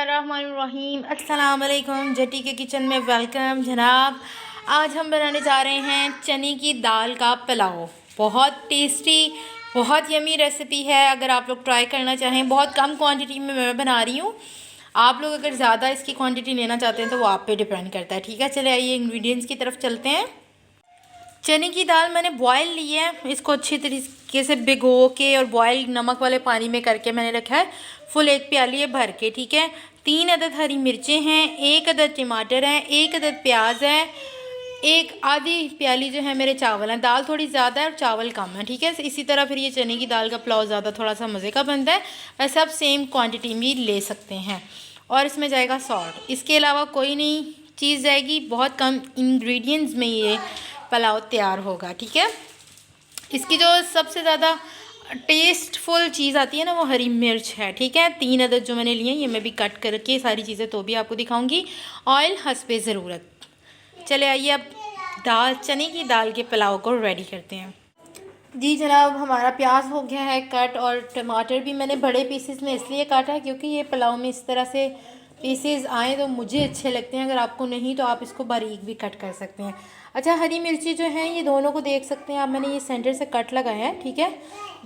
बिस्मिल्लाहिर्रहमानिर्रहीम। अस्सलाम वालेकुम। जटी के किचन में वेलकम जनाब। आज हम बनाने जा रहे हैं चने की दाल का पुलाव। बहुत टेस्टी, बहुत यमी रेसिपी है। अगर आप लोग ट्राई करना चाहें, बहुत कम क्वांटिटी में मैं बना रही हूँ। आप लोग अगर ज़्यादा इसकी क्वांटिटी लेना चाहते हैं तो वो आप पे डिपेंड करता है। ठीक है, चले आइए इंग्रेडिएंट्स की तरफ चलते हैं। चने की दाल मैंने बॉयल ली है। इसको अच्छी तरीके से भिगो के और बॉयल नमक वाले पानी में करके मैंने रखा है। फुल एक प्याली है भर के। ठीक है, 3 अदद हरी मिर्चें हैं, 1 अदद टमाटर हैं, 1 अदद प्याज है, एक आधी प्याली जो है मेरे चावल हैं। दाल थोड़ी ज़्यादा है और चावल कम है। ठीक है, इसी तरह फिर ये चने की दाल का पुलाव ज़्यादा थोड़ा सा मज़े का बनता है। वैसे आप सेम क्वांटिटी में ले सकते हैं। और इसमें जाएगा सॉल्ट। इसके अलावा कोई नहीं चीज़ जाएगी। बहुत कम इंग्रेडिएंट्स में ये पुलाव तैयार होगा। ठीक है, इसकी जो सबसे ज़्यादा टेस्टफुल चीज़ आती है ना, वो हरी मिर्च है। ठीक है, 3 अदद जो मैंने लिए, ये मैं भी कट करके सारी चीज़ें तो भी आपको दिखाऊंगी। ऑयल हस्बे ज़रूरत। चले आइए अब चने की दाल के पुलाव को रेडी करते हैं। जी जनाब, हमारा प्याज हो गया है कट, और टमाटर भी मैंने बड़े पीसेस में इसलिए काटा है क्योंकि ये पुलाव में इस तरह से पीसेस आए तो मुझे अच्छे लगते हैं। अगर आपको नहीं तो आप इसको बारीक भी कट कर सकते हैं। अच्छा, हरी मिर्ची जो है ये दोनों को देख सकते हैं आप, मैंने ये सेंटर से कट लगाया है। ठीक है,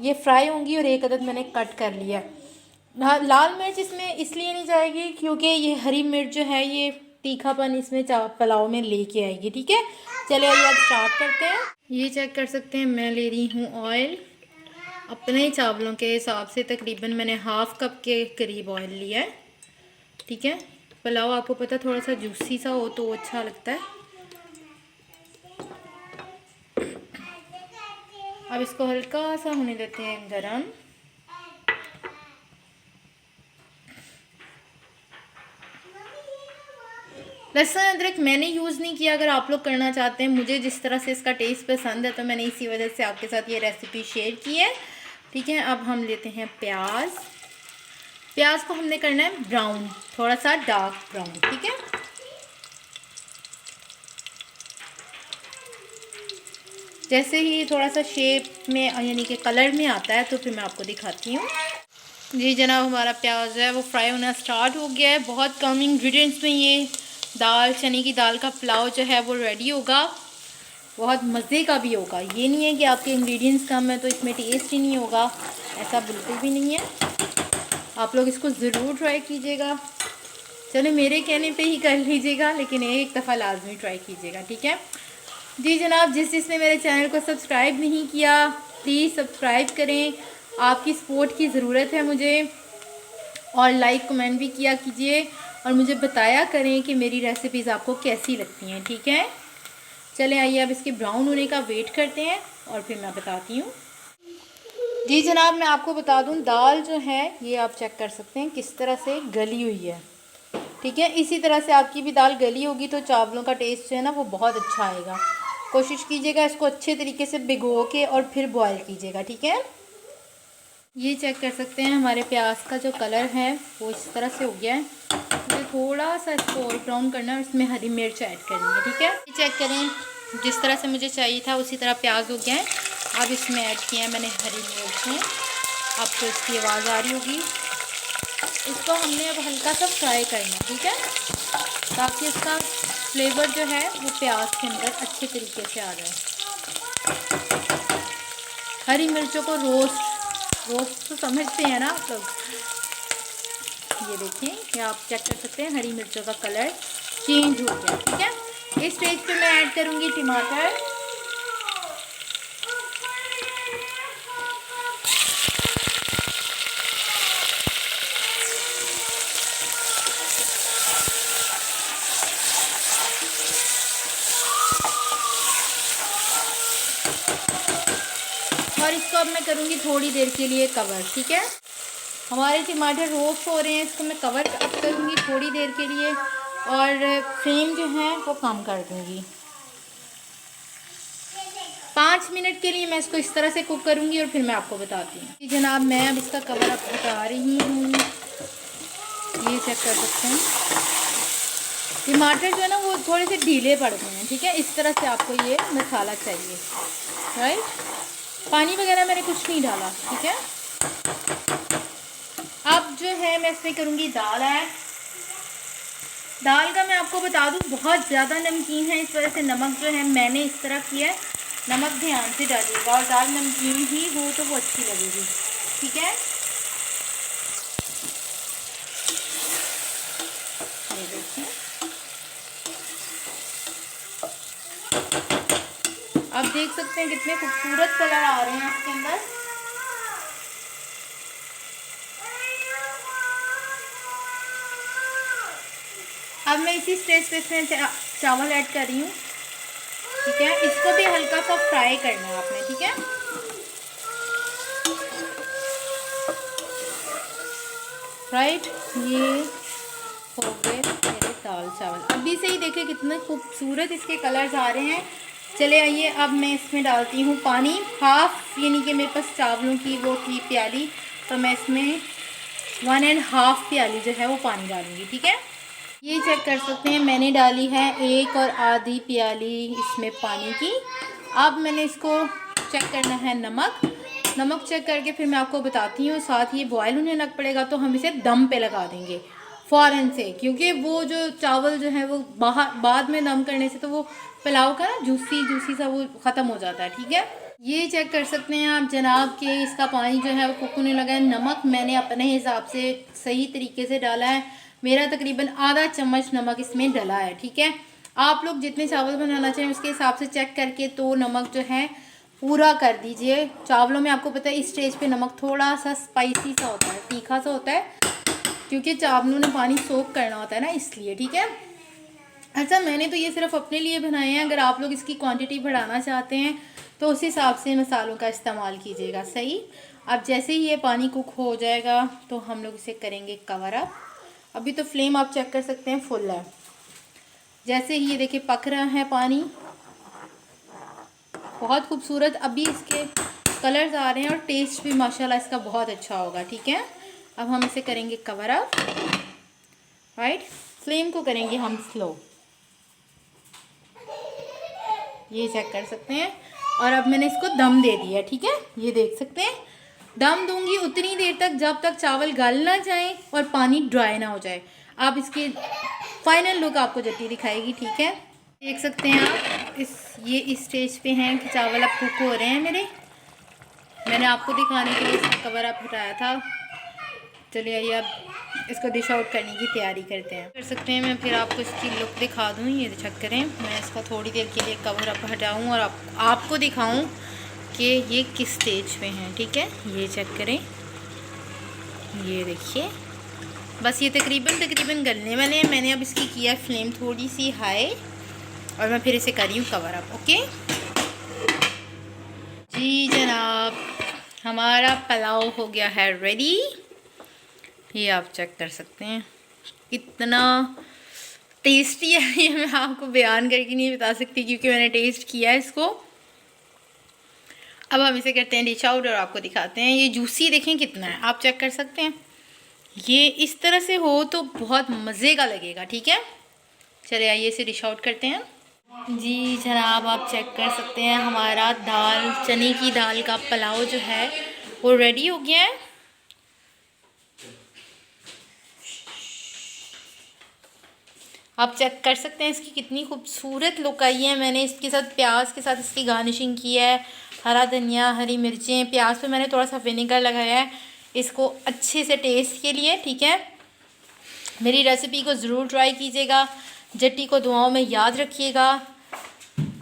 ये फ्राई होंगी और 1 अदद मैंने कट कर लिया है। लाल मिर्च इसमें इसलिए नहीं जाएगी क्योंकि ये हरी मिर्च जो है ये तीखापन इसमें पुलाव में लेके आएगी। ठीक है, चलिए आइए अब स्टार्ट करते हैं। ये चेक कर सकते हैं, मैं ले रही हूँ ऑयल। अपने ही चावलों के हिसाब से तकरीबन मैंने हाफ़ कप के करीब ऑयल लिया है। ठीक है, पुलाव आपको पता थोड़ा सा जूसी सा हो तो अच्छा लगता है। अब इसको हल्का सा होने देते हैं गरम। लहसुन अदरक मैंने यूज़ नहीं किया। अगर आप लोग करना चाहते हैं, मुझे जिस तरह से इसका टेस्ट पसंद है तो मैंने इसी वजह से आपके साथ ये रेसिपी शेयर की है। ठीक है, अब हम लेते हैं प्याज। प्याज को हमने करना है ब्राउन, थोड़ा सा डार्क ब्राउन। ठीक है, जैसे ही थोड़ा सा शेप में यानी कि कलर में आता है तो फिर मैं आपको दिखाती हूँ। जी जनाब, हमारा प्याज है वो फ्राई होना स्टार्ट हो गया है। बहुत कम इंग्रेडिएंट्स में ये चने की दाल का पुलाव जो है वो रेडी होगा। बहुत मज़े का भी होगा। ये नहीं है कि आपके इंग्रेडिएंट्स कम है तो इसमें टेस्ट ही नहीं होगा, ऐसा बिल्कुल भी नहीं है। आप लोग इसको ज़रूर ट्राई कीजिएगा। चलो, मेरे कहने पे ही कर लीजिएगा, लेकिन एक दफ़ा लाजमी ट्राई कीजिएगा। ठीक है जी जनाब, जिसने मेरे चैनल को सब्सक्राइब नहीं किया प्लीज़ सब्सक्राइब करें। आपकी सपोर्ट की ज़रूरत है मुझे। और लाइक कमेंट भी किया कीजिए और मुझे बताया करें कि मेरी रेसिपीज़ आपको कैसी लगती हैं। ठीक है, चलें आइए अब इसके ब्राउन होने का वेट करते हैं और फिर मैं बताती हूँ। जी जनाब, मैं आपको बता दूँ, दाल जो है ये आप चेक कर सकते हैं किस तरह से गली हुई है। ठीक है, इसी तरह से आपकी भी दाल गली होगी तो चावलों का टेस्ट जो है ना वो बहुत अच्छा आएगा। कोशिश कीजिएगा इसको अच्छे तरीके से भिगो के और फिर बॉयल कीजिएगा। ठीक है, ये चेक कर सकते हैं हमारे प्याज का जो कलर है वो इस तरह से हो गया है। मुझे थोड़ा सा इसको और ब्राउन करना है और इसमें हरी मिर्च ऐड करनी है। ठीक है, ये चेक करें, जिस तरह से मुझे चाहिए था उसी तरह प्याज हो गया है। अब इसमें ऐड किया है मैंने हरी मिर्च। आपको इसकी आवाज़ आ रही होगी। इसको हमने अब हल्का सा फ्राई करना है। ठीक है, ताकि इसका फ्लेवर जो है वो प्याज के अंदर अच्छे तरीके से आ जाए। हरी मिर्चों को रोस्ट तो समझते हैं ना आप लोग। ये देखिए, ये आप चेक कर सकते हैं हरी मिर्चों का कलर चेंज हो गया। ठीक है, इस स्टेज पे मैं ऐड करूँगी टमाटर। और इसको अब मैं करूँगी थोड़ी देर के लिए कवर। ठीक है, हमारे टमाटर रोस्ट हो रहे हैं, इसको मैं कवर अप करूँगी थोड़ी देर के लिए और फ्लेम जो है वो कम कर दूँगी। 5 मिनट के लिए मैं इसको इस तरह से कुक करूँगी और फिर मैं आपको बताती हूँ। जनाब, मैं अब इसका कवर अप हटा रही हूँ। ये चेक कर सकते हैं टमाटर जो है ना वो थोड़े से ढीले पड़ गए हैं। ठीक है, इस तरह से आपको ये मसाला चाहिए। राइट, पानी वगैरह मैंने कुछ नहीं डाला। ठीक है, अब जो है मैं इसमें करूँगी दाल ऐड। दाल का मैं आपको बता दूं बहुत ज़्यादा नमकीन है, इस वजह से नमक जो है मैंने इस तरह किया है। नमक ध्यान से डालिएगा और दाल नमकीन ही हो तो वो अच्छी लगेगी, ठीक है। ये देखिए, आप देख सकते हैं कितने खूबसूरत कलर आ रहे हैं इसके अंदर। अब मैं इसी स्टेज पे इसमें चावल ऐड कर रही हूँ, ठीक है। इसको भी हल्का सा फ्राई करना है आपने, ठीक है। राइट, ये हो गए मेरे दाल चावल। अभी से ही देखिए कितने खूबसूरत इसके कलर्स आ रहे हैं। चले आइए, अब मैं इसमें डालती हूँ पानी हाफ, यानी कि मेरे पास चावलों की वो थी प्याली, तो मैं इसमें 1.5 प्याली जो है वो पानी डालूँगी, ठीक है। ये चेक कर सकते हैं मैंने डाली है 1 और आधी प्याली इसमें पानी की। अब मैंने इसको चेक करना है नमक चेक करके फिर मैं आपको बताती हूँ। साथ ही बॉयल होने लग पड़ेगा तो हम इसे दम पे लगा देंगे फ़ौरन से, क्योंकि वो जो चावल जो है वो बाद में दम करने से तो वो पुलाव का ना जूसी सा वो ख़त्म हो जाता है, ठीक है। ये चेक कर सकते हैं आप जनाब कि इसका पानी जो है वो कुक होने लगा है। नमक मैंने अपने हिसाब से सही तरीके से डाला है, मेरा तकरीबन आधा चम्मच नमक इसमें डला है, ठीक है। आप लोग जितने चावल बनाना चाहें उसके हिसाब से चेक करके तो नमक जो है पूरा कर दीजिए। चावलों में आपको पता है इस स्टेज पे नमक थोड़ा सा स्पाइसी सा होता है, तीखा सा होता है, क्योंकि चावलों ने पानी सोख करना होता है ना, इसलिए, ठीक है। अच्छा, मैंने तो ये सिर्फ अपने लिए बनाए हैं, अगर आप लोग इसकी क्वांटिटी बढ़ाना चाहते हैं तो उस हिसाब से मसालों का इस्तेमाल कीजिएगा, सही। अब जैसे ही ये पानी कुक हो जाएगा तो हम लोग इसे करेंगे कवर अप। अभी तो फ्लेम आप चेक कर सकते हैं फुल है। जैसे ही ये देखिए पक रहा है पानी, बहुत खूबसूरत अभी इसके कलर्स आ रहे हैं और टेस्ट भी माशाल्लाह इसका बहुत अच्छा होगा, ठीक है। अब हम इसे करेंगे कवर अप, राइट। फ्लेम को करेंगे हम स्लो, ये चेक कर सकते हैं। और अब मैंने इसको दम दे दिया, ठीक है। ये देख सकते हैं दम दूंगी उतनी देर तक जब तक चावल गल ना जाए और पानी ड्राई ना हो जाए। आप इसकी फाइनल लुक आपको जल्दी दिखाएगी, ठीक है। देख सकते हैं आप ये इस स्टेज पे हैं कि चावल अब कुक हो रहे हैं मेरे। मैंने आपको दिखाने के लिए इसका कवर अप हटाया था। चलिए आइए अब इसको डिश आउट करने की तैयारी करते हैं। कर सकते हैं मैं फिर आपको इसकी लुक दिखा दूँ। ये चेक करें, मैं इसका थोड़ी देर के लिए कवर अप हटाऊँ और आपको दिखाऊँ कि ये किस स्टेज पे हैं, ठीक है। ये चेक करें, ये देखिए बस ये तकरीबन गलने वाले हैं। मैंने अब इसकी किया है फ्लेम थोड़ी सी हाई और मैं फिर इसे कर रही हूँ कवर अप, ओके जी जनाब। हमारा पुलाव हो गया है रेडी। ये आप चेक कर सकते हैं कितना टेस्टी है। ये मैं आपको बयान करके नहीं बता सकती क्योंकि मैंने टेस्ट किया है इसको। अब हम इसे करते हैं डिश आउट और आपको दिखाते हैं। ये जूसी देखें कितना है, आप चेक कर सकते हैं। ये इस तरह से हो तो बहुत मज़े का लगेगा, ठीक है। चलिए आइए इसे डिश आउट करते हैं। जी जनाब, आप चेक कर सकते हैं हमारा चने की दाल का पुलाव जो है वो रेडी हो गया है। आप चेक कर सकते हैं इसकी कितनी खूबसूरत लुक आई है। मैंने इसके साथ प्याज के साथ इसकी गार्निशिंग की है, हरा धनिया, हरी मिर्चें, प्याज पे मैंने थोड़ा सा विनेगर लगाया है इसको अच्छे से टेस्ट के लिए, ठीक है। मेरी रेसिपी को ज़रूर ट्राई कीजिएगा। जट्टी को दुआओं में याद रखिएगा।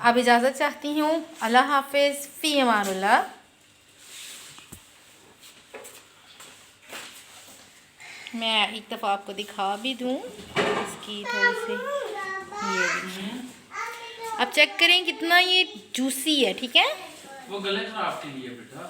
अब इजाज़त चाहती हूँ, अल्लाह हाफिज़, फ़ी अमानुल्लाह। मैं एक दफ़ा आपको दिखा भी दूँ इसकी थोड़ी सी, ये देखिए आप चेक करें कितना ये जूसी है, ठीक है। वो गले खराब के लिए बेटा।